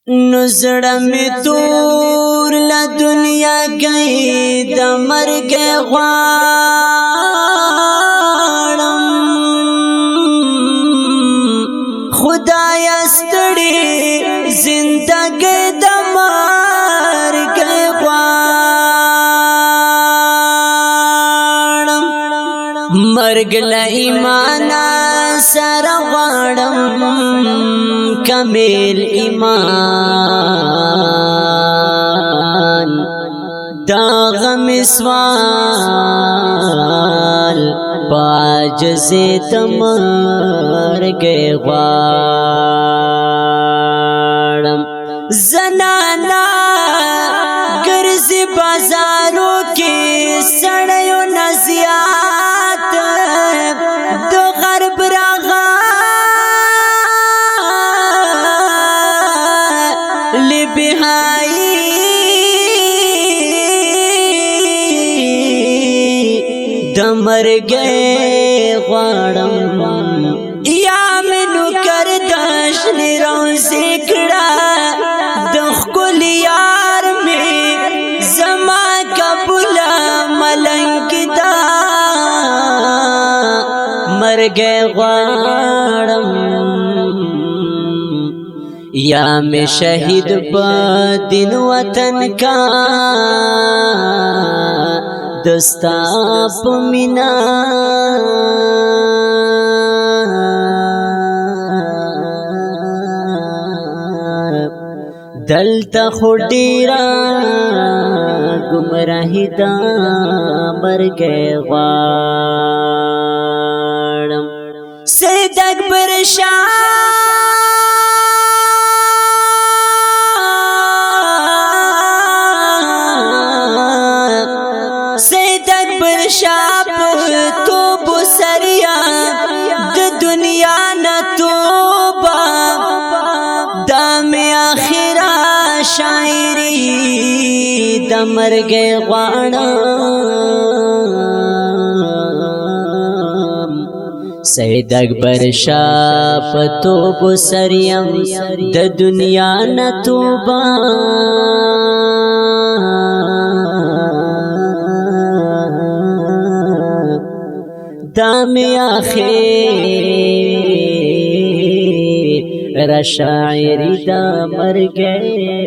نزړه می تور لا دنیا گئی د مرګ غواړم خدای ستړي زندګي د مرګ غواړم مرګ لا ایمان سره غواړم کامل ایمان دا غم سوال باجز تمرګ غواړم زنانا ګرځي بازارو کې سړیو نزيات د غرب راغا لبهائی د مرګ غواړم یا منو کرداش روزي کړه د خپل یار می زما قبول ملنګ دا مرګ غواړم یا میں شہید پا دن وطن کا دستا پا منا دلتا خوڑیرا گمراہی دا مرگ غوارم سید اکبر شاہ شاپ تو بسریا د دنیا نہ توبہ دام آخرا شاعری د مرګ غواړم سید اکبر شاپ تو بسریا د دنیا نہ توبہ دام آخر شاعری دا مر گئے